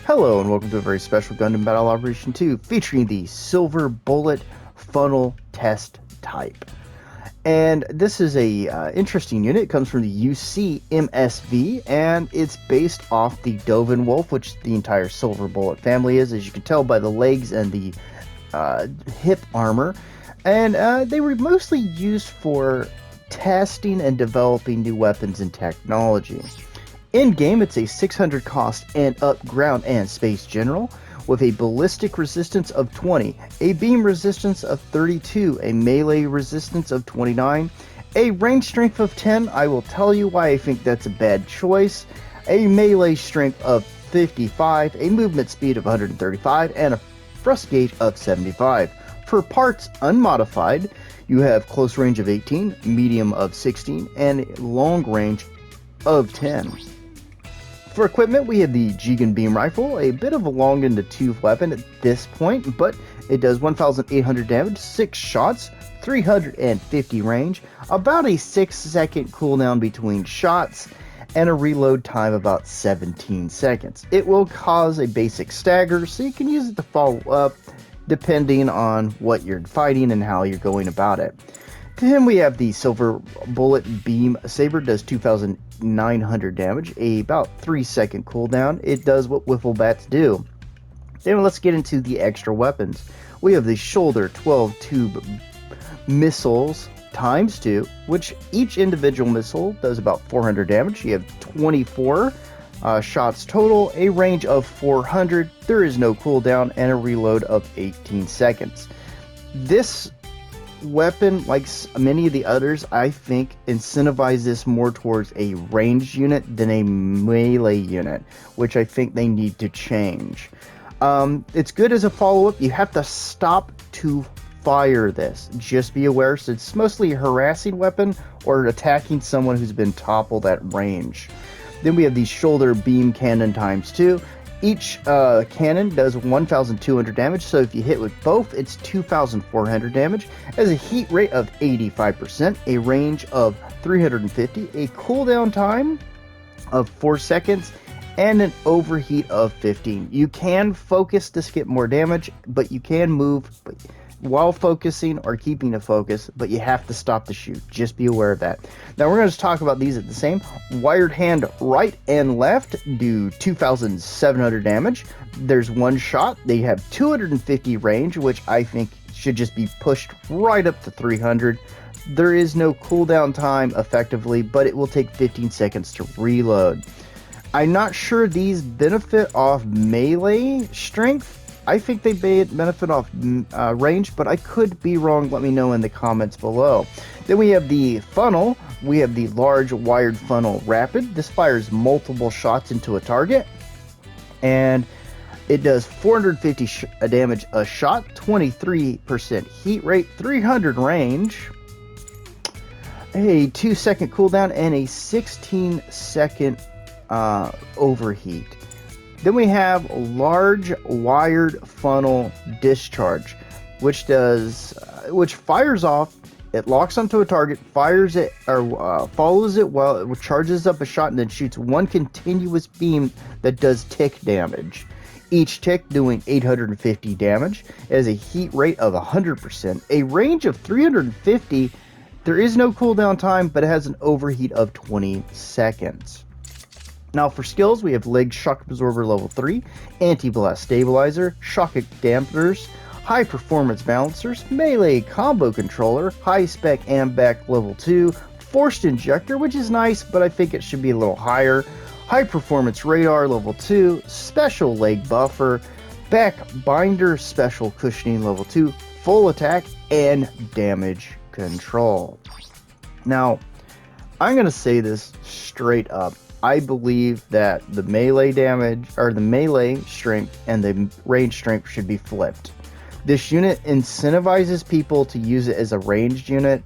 Hello and welcome to a very special Gundam Battle Operation 2 featuring the Silver Bullet Funnel Test Type. And this is a interesting unit. It comes from the UC-MSV and it's based off the Dovin Wolf, which the entire Silver Bullet family is, as you can tell by the legs and the hip armor. And they were mostly used for testing and developing new weapons and technology. In game, it's a 600 cost and up ground and space general with a ballistic resistance of 20, a beam resistance of 32, a melee resistance of 29, a range strength of 10. I will tell you why I think that's a bad choice. A melee strength of 55, a movement speed of 135, and a thrust gauge of 75. For parts unmodified, you have close range of 18, medium of 16, and long range of 10. For equipment, we have the Jigen Beam Rifle, a bit of a long in the tooth weapon at this point, but it does 1,800 damage, 6 shots, 350 range, about a 6-second cooldown between shots, and a reload time about 17 seconds. It will cause a basic stagger, so you can use it to follow up depending on what you're fighting and how you're going about it. To him, we have the Silver Bullet Beam Saber, does 2,900 damage, about 3-second cooldown. It does what Wiffle Bats do. Then let's get into the extra weapons. We have the Shoulder 12 Tube Missiles times 2, which each individual missile does about 400 damage. You have 24 shots total, a range of 400, there is no cooldown, and a reload of 18 seconds. This weapon, like many of the others, I think incentivizes this more towards a ranged unit than a melee unit, which I think they need to change. It's good as a follow-up. You have to stop to fire this. Just be aware, so it's mostly a harassing weapon or attacking someone who's been toppled at range. Then we have the Shoulder Beam Cannon times 2. Each cannon does 1,200 damage, so if you hit with both, it's 2,400 damage, has a heat rate of 85%, a range of 350, a cooldown time of 4 seconds, and an overheat of 15. You can focus to get more damage, but you can move while focusing or keeping a focus, but you have to stop the shoot. Just be aware of that. Now we're going to talk about these at the same. Wired hand right and left do 2,700 damage. There's one shot. They have 250 range, which I think should just be pushed right up to 300. There is no cooldown time effectively, but it will take 15 seconds to reload. I'm not sure these benefit off melee strength. I think they benefit off range, but I could be wrong. Let me know in the comments below. Then we have the funnel. We have the large wired funnel rapid. This fires multiple shots into a target, and it does 450 damage a shot, 23% heat rate, 300 range, a 2-second cooldown, and a 16-second overheat. Then we have large wired funnel discharge, which fires off. It locks onto a target, fires it, or follows it while it charges up a shot, and then shoots one continuous beam that does tick damage. Each tick doing 850 damage. It has a heat rate of 100%, a range of 350. There is no cooldown time, but it has an overheat of 20 seconds. Now for skills, we have Leg Shock Absorber level 3, Anti-Blast Stabilizer, Shock Dampers, High Performance Balancers, Melee Combo Controller, High Spec AMBAC level 2, Forced Injector, which is nice, but I think it should be a little higher, High Performance Radar level 2, Special Leg Buffer, Back Binder Special Cushioning level 2, Full Attack, and Damage Control. Now, I'm going to say this straight up. I believe that the melee damage, or the melee strength and the range strength should be flipped. This unit incentivizes people to use it as a ranged unit,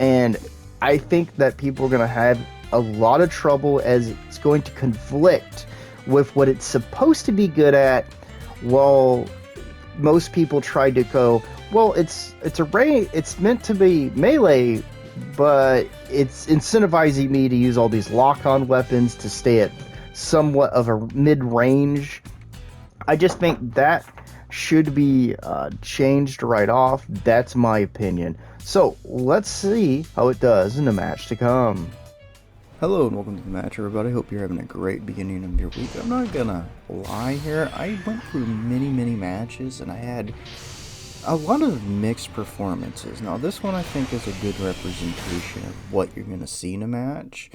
and I think that people are going to have a lot of trouble as it's going to conflict with what it's supposed to be good at, while most people try to go, well, it's meant to be melee, but it's incentivizing me to use all these lock-on weapons to stay at somewhat of a mid-range I just think that should be changed right off. That's my opinion. So let's see how it does in the match to come. Hello and welcome to the match, everybody. Hope you're having a great beginning of your week. I'm not gonna lie here. I went through many matches and I had a lot of mixed performances. Now this one I think is a good representation of what you're gonna see in a match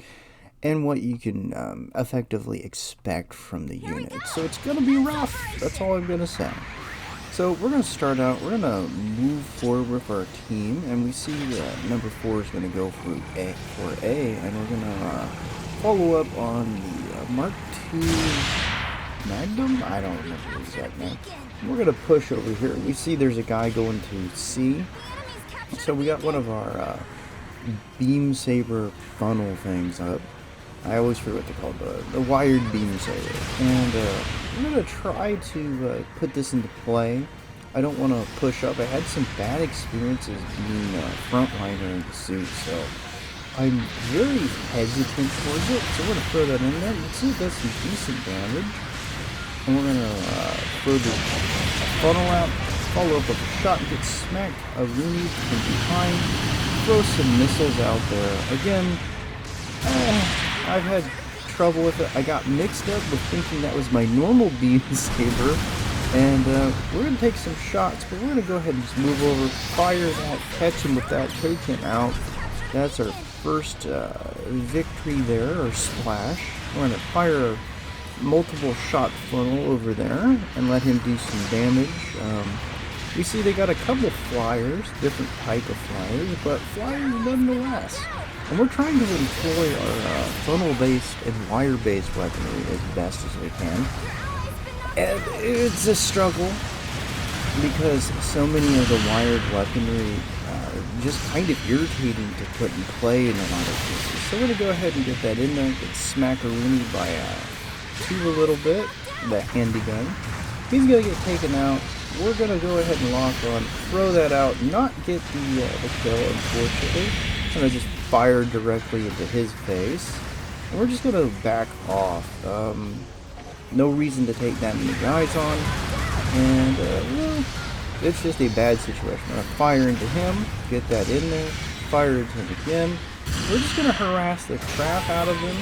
and what you can effectively expect from the unit. So it's gonna be rough. That's all I'm gonna say. So we're going to start out, we're going to move forward with our team, and we see number 4 is going to go for A, and we're going to follow up on the Mark II Magnum? I don't remember the exact name. We're going to push over here. We see there's a guy going to C, so we got one of our beam saber funnel things up. I always forget what they're called, the wired beam saber. And I'm going to try to put this into play. I don't want to push up. I had some bad experiences being a frontliner in the suit, so I'm very hesitant towards it. So we're going to throw that in there. You can see it does some decent damage. And we're going to throw the funnel out, follow up with a shot, and get smacked a Rooney from behind. Throw some missiles out there. Again, I've had trouble with it. I got mixed up with thinking that was my normal beam saber, and we're going to take some shots, but we're going to go ahead and just move over, fire that, catch him with that, take him out. That's our first victory there, or splash. We're going to fire a multiple shot funnel over there and let him do some damage. You see they got a couple flyers, different type of flyers, but flyers nonetheless. And we're trying to employ our funnel-based and wire-based weaponry as best as we can. And it's a struggle because so many of the wired weaponry are just kind of irritating to put in play in a lot of cases. So we're going to go ahead and get that in there, get Smackaroonie by 2 a little bit, the handy gun. He's going to get taken out. We're going to go ahead and lock on, throw that out, not get the kill, unfortunately. I'm going to just fire directly into his face. And we're just going to back off. No reason to take that many guys on. And, well, it's just a bad situation. I'm going to fire into him, get that in there, fire into him again. We're just going to harass the crap out of him.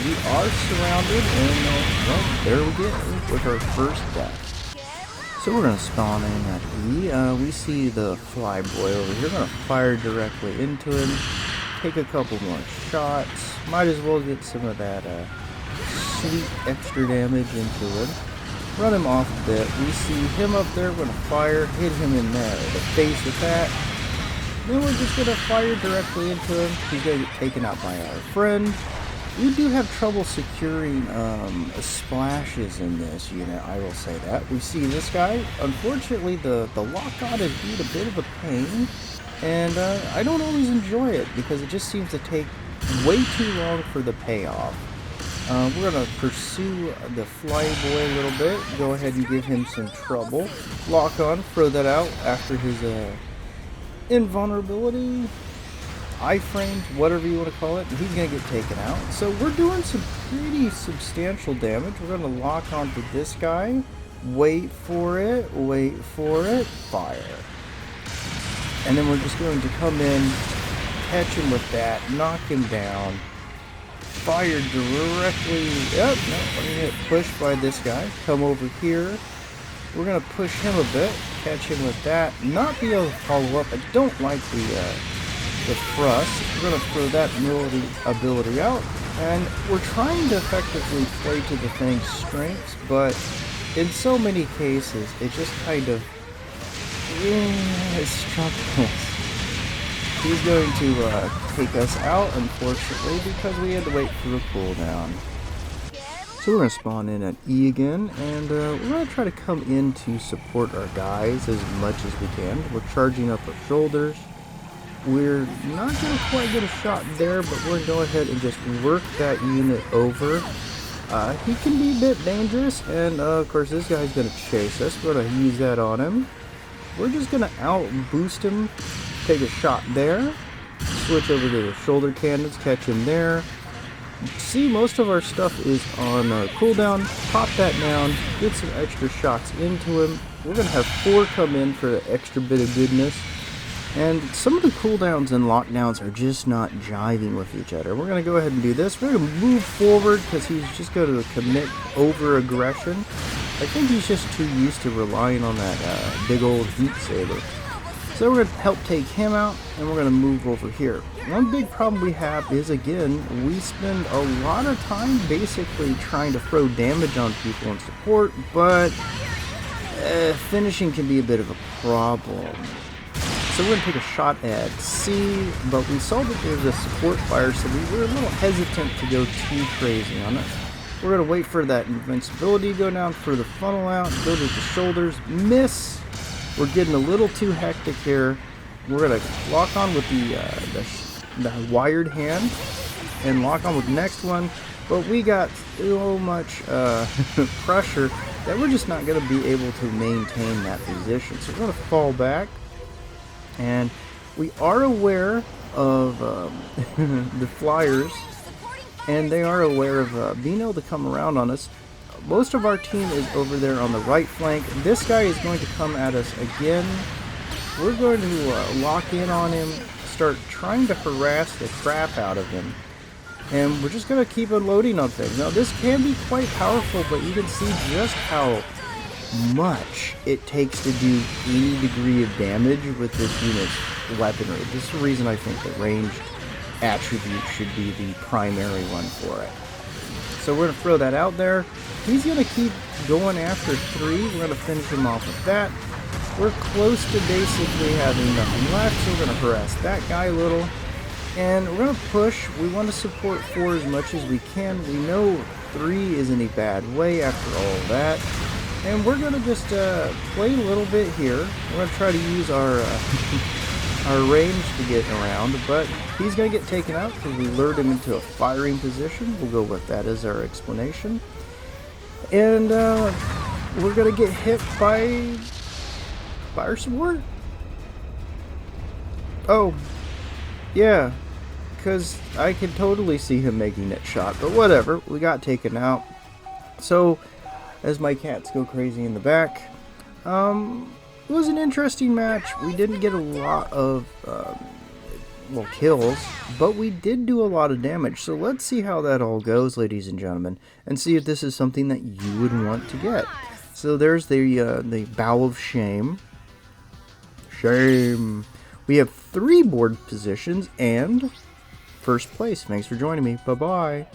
We are surrounded, and, well, there we go, with our first death. So we're going to spawn in at E. We see the fly boy over here. We're going to fire directly into him. Take a couple more shots. Might as well get some of that sweet extra damage into him. Run him off a bit. We see him up there. We're going to fire. Hit him in the face with that. Then we're just going to fire directly into him. He's going to get taken out by our friend. We do have trouble securing splashes in this unit, I will say that. We see this guy. Unfortunately, the lock-on has been a bit of a pain, and I don't always enjoy it because it just seems to take way too long for the payoff. We're going to pursue the flyboy a little bit, go ahead and give him some trouble. Lock-on, throw that out after his invulnerability. iframes, whatever you want to call it, and he's going to get taken out. So we're doing some pretty substantial damage. We're going to lock onto this guy, wait for it, fire. And then we're just going to come in, catch him with that, knock him down, fire directly, yep, no, I'm going to get pushed by this guy, come over here. We're going to push him a bit, catch him with that, not be able to follow up. I don't like the thrust. We're going to throw that ability out, and we're trying to effectively play to the thing's strengths, but in so many cases it just kind of struggles. He's going to take us out, unfortunately, because we had to wait for a cooldown. So we're going to spawn in at E again, and we're going to try to come in to support our guys as much as we can. We're charging up our shoulders. We're not going to quite get a shot there, but we're going to go ahead and just work that unit over. He can be a bit dangerous, and of course this guy's going to chase us. We're going to use that on him. We're just going to out-boost him, take a shot there, switch over to the shoulder cannons, catch him there. see, most of our stuff is on cooldown. Pop that down, get some extra shots into him. We're going to have 4 come in for the extra bit of goodness. And some of the cooldowns and lockdowns are just not jiving with each other. We're going to go ahead and do this. We're going to move forward because he's just going to commit over aggression. I think he's just too used to relying on that big old heat saber. So we're going to help take him out, and we're going to move over here. One big problem we have is, again, we spend a lot of time basically trying to throw damage on people in support, but finishing can be a bit of a problem. So we're going to take a shot at C, but we saw that there's a support fire, so we were a little hesitant to go too crazy on it. We're going to wait for that invincibility to go down for the funnel out, go to the shoulders, miss. We're getting a little too hectic here. We're going to lock on with the wired hand and lock on with the next one, but we got so much pressure that we're just not going to be able to maintain that position. So we're going to fall back. And we are aware of the flyers, and they are aware of being able to come around on us. Most of our team is over there on the right flank. This guy is going to come at us again. We're going to lock in on him, start trying to harass the crap out of him. And we're just going to keep unloading on things. Now, this can be quite powerful, but you can see just how much it takes to do any degree of damage with this unit's weaponry. This is the reason I think the ranged attribute should be the primary one for it. So we're going to throw that out there. He's going to keep going after 3. We're going to finish him off with that. We're close to basically having nothing left, so we're going to harass that guy a little. And we're going to push. We want to support 4 as much as we can. We know 3 isn't a bad way after all that. And we're going to just play a little bit here. We're going to try to use our our range to get around, but he's going to get taken out because we lured him into a firing position. We'll go with that as our explanation. And we're going to get hit by fire support. Oh, yeah, because I can totally see him making that shot, but whatever. We got taken out. So, as my cats go crazy in the back, it was an interesting match. We didn't get a lot of kills, but we did do a lot of damage. So let's see how that all goes, ladies and gentlemen, and see if this is something that you would want to get. So there's the bow of shame. Shame. We have 3 board positions and first place. Thanks for joining me. Bye bye.